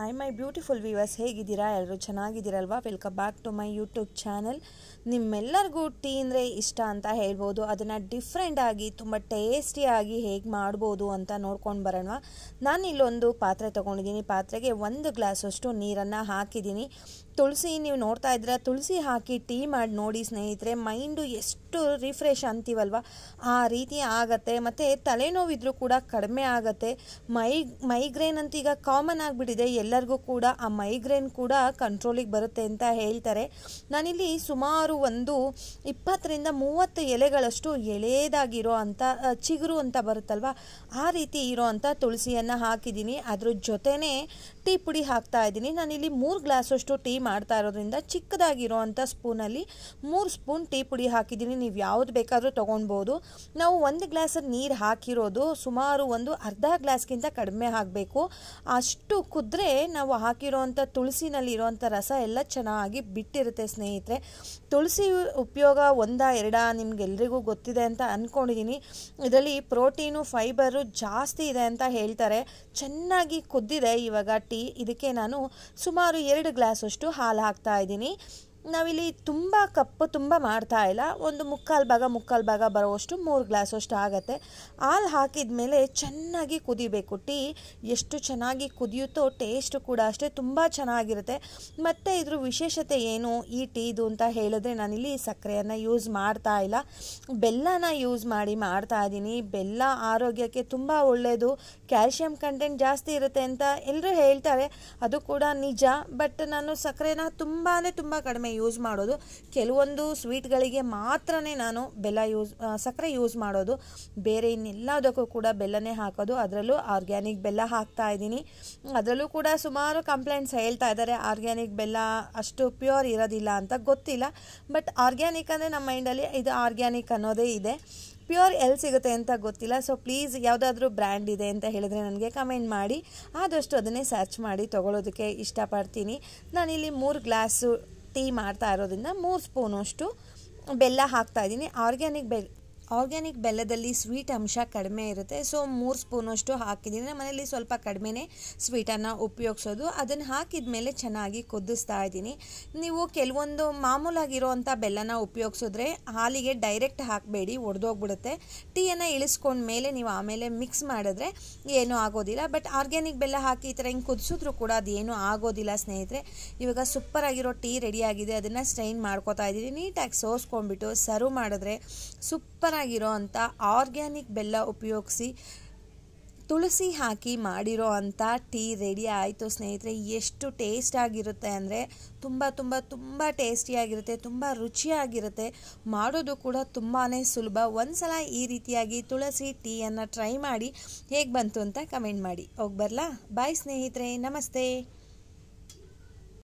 I my beautiful viewers, ಹೇಗಿದ್ದೀರಾ? ಎಲ್ಲರೂ ಚೆನ್ನಾಗಿದ್ದೀರಲ್ವಾ? Welcome back to my YouTube channel. ನಿಮ್ಮೆಲ್ಲರಿಗೂ ಟೀ ಅಂದರೆ ಇಷ್ಟ ಅಂತ ಹೇಳ್ಬೋದು. ಅದನ್ನು ಡಿಫ್ರೆಂಟಾಗಿ ತುಂಬ ಟೇಸ್ಟಿಯಾಗಿ ಹೇಗೆ ಮಾಡ್ಬೋದು ಅಂತ ನೋಡ್ಕೊಂಡು ಬರೋಣ. ನಾನು ಇಲ್ಲೊಂದು ಪಾತ್ರೆ ತೊಗೊಂಡಿದ್ದೀನಿ. ಪಾತ್ರೆಗೆ 1 ಗ್ಲಾಸಷ್ಟು ನೀರನ್ನು ಹಾಕಿದ್ದೀನಿ. ತುಳಸಿ ನೀವು ನೋಡ್ತಾ ಇದ್ದೀರಾ, ತುಳಸಿ ಹಾಕಿ ಟೀ ಮಾಡಿ ನೋಡಿ ಸ್ನೇಹಿತರೆ, ಮೈಂಡು ಎಷ್ಟು ರಿಫ್ರೆಶ್ ಅಂತೀವಲ್ವ ಆ ರೀತಿ ಆಗತ್ತೆ. ಮತ್ತು ತಲೆನೋವಿದ್ರೂ ಕೂಡ ಕಡಿಮೆ ಆಗತ್ತೆ. ಮೈಗ್ರೇನ್ ಅಂತ ಈಗ ಕಾಮನ್ ಆಗಿಬಿಟ್ಟಿದೆ ಎಲ್ಲರಿಗೂ ಕೂಡ. ಆ ಮೈಗ್ರೇನ್ ಕೂಡ ಕಂಟ್ರೋಲಿಗೆ ಬರುತ್ತೆ ಅಂತ ಹೇಳ್ತಾರೆ. ನಾನಿಲ್ಲಿ ಸುಮಾರು ಒಂದು 20-30 ಎಲೆಗಳಷ್ಟು ಎಳೆದಾಗಿರೋ ಅಂಥ ಚಿಗುರು ಅಂತ ಬರುತ್ತಲ್ವ, ಆ ರೀತಿ ಇರೋ ಅಂಥ ತುಳಸಿಯನ್ನು ಹಾಕಿದ್ದೀನಿ. ಅದ್ರ ಜೊತೆನೇ ಟೀ ಪುಡಿ ಹಾಕ್ತಾ ಇದ್ದೀನಿ. ನಾನಿಲ್ಲಿ 3 ಗ್ಲಾಸಷ್ಟು ಟೀ ಮಾಡ್ತಾ ಇರೋದ್ರಿಂದ ಚಿಕ್ಕದಾಗಿರೋ ಅಂಥ ಸ್ಪೂನಲ್ಲಿ 3 ಸ್ಪೂನ್ ಟೀ ಪುಡಿ ಹಾಕಿದ್ದೀನಿ. ನೀವು ಯಾವುದು ಬೇಕಾದರೂ ತೊಗೊಳ್ಬೋದು. ನಾವು 1 ಗ್ಲಾಸ್ ನೀರು ಹಾಕಿರೋದು ಸುಮಾರು ಒಂದು ಅರ್ಧ ಗ್ಲಾಸ್ಗಿಂತ ಕಡಿಮೆ ಹಾಕಬೇಕು. ಅಷ್ಟು ಕುದ್ರೆ ನಾವು ಹಾಕಿರೋ ಅಂಥ ತುಳಸಿನಲ್ಲಿ ಇರೋವಂಥ ರಸ ಎಲ್ಲ ಚೆನ್ನಾಗಿ ಬಿಟ್ಟಿರುತ್ತೆ ಸ್ನೇಹಿತರೆ. ತುಳಸಿ ಉಪಯೋಗ 1-2 ನಿಮ್ಗೆಲ್ರಿಗೂ ಗೊತ್ತಿದೆ ಅಂತ ಅಂದ್ಕೊಂಡಿದ್ದೀನಿ. ಇದರಲ್ಲಿ ಪ್ರೋಟೀನು ಫೈಬರು ಜಾಸ್ತಿ ಇದೆ ಅಂತ ಹೇಳ್ತಾರೆ. ಚೆನ್ನಾಗಿ ಕುದ್ದಿದೆ ಇವಾಗ ಟೀ. ಇದಕ್ಕೆ ನಾನು ಸುಮಾರು 2 ಗ್ಲಾಸಷ್ಟು ಹಾಲು ಹಾಕ್ತಾ ಇದ್ದೀನಿ. ನಾವಿಲ್ಲಿ ತುಂಬ ಕಪ್ಪು ತುಂಬ ಮಾಡ್ತಾ ಇಲ್ಲ, ಒಂದು ಮುಕ್ಕಾಲು ಭಾಗ ಬರೋವಷ್ಟು 3 ಗ್ಲಾಸಷ್ಟು ಆಗುತ್ತೆ. ಹಾಲು ಹಾಕಿದ ಮೇಲೆ ಚೆನ್ನಾಗಿ ಕುದಿಬೇಕು. ಟೀ ಎಷ್ಟು ಚೆನ್ನಾಗಿ ಕುದಿಯುತ್ತೋ ಟೇಸ್ಟು ಕೂಡ ಅಷ್ಟೇ ತುಂಬ ಚೆನ್ನಾಗಿರುತ್ತೆ. ಮತ್ತು ಇದ್ರ ವಿಶೇಷತೆ ಏನು ಈ ಟೀದು ಅಂತ ಹೇಳಿದ್ರೆ, ನಾನಿಲ್ಲಿ ಸಕ್ಕರೆಯನ್ನು ಯೂಸ್ ಮಾಡ್ತಾ ಇಲ್ಲ, ಬೆಲ್ಲನ ಯೂಸ್ ಮಾಡಿ ಮಾಡ್ತಾ ಇದ್ದೀನಿ. ಬೆಲ್ಲ ಆರೋಗ್ಯಕ್ಕೆ ತುಂಬ ಒಳ್ಳೆಯದು, ಕ್ಯಾಲ್ಶಿಯಂ ಕಂಟೆಂಟ್ ಜಾಸ್ತಿ ಇರುತ್ತೆ ಅಂತ ಎಲ್ಲರೂ ಹೇಳ್ತಾರೆ. ಅದು ಕೂಡ ನಿಜ. ಬಟ್ ನಾನು ಸಕ್ಕರೆನ ತುಂಬ ಕಡಿಮೆ ಯೂಸ್ ಮಾಡೋದು. ಕೆಲವೊಂದು ಸ್ವೀಟ್ಗಳಿಗೆ ಮಾತ್ರನೇ ನಾನು ಸಕ್ಕರೆ ಯೂಸ್ ಮಾಡೋದು. ಬೇರೆ ಇನ್ನೆಲ್ಲದಕ್ಕೂ ಕೂಡ ಬೆಲ್ಲನೇ ಹಾಕೋದು. ಅದರಲ್ಲೂ ಆರ್ಗ್ಯಾನಿಕ್ ಬೆಲ್ಲ ಹಾಕ್ತಾ ಇದ್ದೀನಿ. ಅದರಲ್ಲೂ ಕೂಡ ಸುಮಾರು ಕಂಪ್ಲೇಂಟ್ಸ್ ಹೇಳ್ತಾ ಇದ್ದಾರೆ, ಆರ್ಗ್ಯಾನಿಕ್ ಬೆಲ್ಲ ಅಷ್ಟು ಪ್ಯೂರ್ ಇರೋದಿಲ್ಲ ಅಂತ. ಗೊತ್ತಿಲ್ಲ, ಬಟ್ ಆರ್ಗ್ಯಾನಿಕ್ ಅಂದರೆ ನಮ್ಮ ಮೈಂಡಲ್ಲಿ ಇದು ಆರ್ಗ್ಯಾನಿಕ್ ಅನ್ನೋದೇ ಇದೆ. ಪ್ಯೂರ್ ಎಲ್ಲಿ ಸಿಗುತ್ತೆ ಅಂತ ಗೊತ್ತಿಲ್ಲ. ಸೊ ಪ್ಲೀಸ್ ಯಾವುದಾದ್ರೂ ಬ್ರ್ಯಾಂಡ್ ಇದೆ ಅಂತ ಹೇಳಿದ್ರೆ ನನಗೆ ಕಮೆಂಟ್ ಮಾಡಿ, ಆದಷ್ಟು ಅದನ್ನೇ ಸರ್ಚ್ ಮಾಡಿ ತೊಗೊಳೋದಕ್ಕೆ ಇಷ್ಟಪಡ್ತೀನಿ. ನಾನಿಲ್ಲಿ 3 ಗ್ಲಾಸು ಟೀ ಮಾಡ್ತಾ ಇರೋದ್ರಿಂದ 3 ಸ್ಪೂನಷ್ಟು ಬೆಲ್ಲ ಹಾಕ್ತಾಯಿದ್ದೀನಿ. ಆರ್ಗ್ಯಾನಿಕ್ ಬೆಲ್ಲದಲ್ಲಿ ಸ್ವೀಟ್ ಅಂಶ ಕಡಿಮೆ ಇರುತ್ತೆ. ಸೊ 3 ಸ್ಪೂನಷ್ಟು ಹಾಕಿದ್ದೀನಿ. ನಮ್ಮ ಮನೇಲಿ ಸ್ವಲ್ಪ ಕಡಿಮೆನೇ ಸ್ವೀಟನ್ನು ಉಪಯೋಗಿಸೋದು. ಅದನ್ನು ಹಾಕಿದ ಮೇಲೆ ಚೆನ್ನಾಗಿ ಕುದಿಸ್ತಾ ಇದ್ದೀನಿ. ನೀವು ಕೆಲವೊಂದು ಮಾಮೂಲಾಗಿರೋವಂಥ ಬೆಲ್ಲನ ಉಪಯೋಗಿಸಿದ್ರೆ ಹಾಲಿಗೆ ಡೈರೆಕ್ಟ್ ಹಾಕಬೇಡಿ, ಒಡೆದೋಗ್ಬಿಡುತ್ತೆ. ಟೀಯನ್ನು ಇಳಿಸ್ಕೊಂಡ ಮೇಲೆ ನೀವು ಆಮೇಲೆ ಮಿಕ್ಸ್ ಮಾಡಿದ್ರೆ ಏನೂ ಆಗೋದಿಲ್ಲ. ಬಟ್ ಆರ್ಗ್ಯಾನಿಕ್ ಬೆಲ್ಲ ಹಾಕಿ ಈ ಥರ ಹಿಂಗೆ ಕುದಿಸಿದ್ರು ಕೂಡ ಅದೇನೂ ಆಗೋದಿಲ್ಲ ಸ್ನೇಹಿತರೆ. ಇವಾಗ ಸೂಪರಾಗಿರೋ ಟೀ ರೆಡಿಯಾಗಿದೆ. ಅದನ್ನು ಸ್ಟ್ರೈನ್ ಮಾಡ್ಕೋತಾ ಇದ್ದೀನಿ. ನೀಟಾಗಿ ಸೋಸ್ಕೊಂಡ್ಬಿಟ್ಟು ಸರ್ವ್ ಮಾಡಿದ್ರೆ ಸೂಪರಾಗಿರೋ ಅಂಥ ಆರ್ಗ್ಯಾನಿಕ್ ಬೆಲ್ಲ ಉಪಯೋಗಿಸಿ ತುಳಸಿ ಹಾಕಿ ಮಾಡಿರೋ ಅಂಥ ಟೀ ರೆಡಿ ಆಯಿತು ಸ್ನೇಹಿತರೆ. ಎಷ್ಟು ಟೇಸ್ಟಾಗಿರುತ್ತೆ ಅಂದರೆ ತುಂಬ ಟೇಸ್ಟಿಯಾಗಿರುತ್ತೆ, ತುಂಬ ರುಚಿಯಾಗಿರುತ್ತೆ. ಮಾಡೋದು ಕೂಡ ತುಂಬಾ ಸುಲಭ. ಒಂದ್ಸಲ ಈ ರೀತಿಯಾಗಿ ತುಳಸಿ ಟೀಯನ್ನು ಟ್ರೈ ಮಾಡಿ ಹೇಗೆ ಬಂತು ಅಂತ ಕಮೆಂಟ್ ಮಾಡಿ. ಹೋಗಿ ಬರಲಾ? ಬಾಯ್ ಸ್ನೇಹಿತರೆ, ನಮಸ್ತೆ.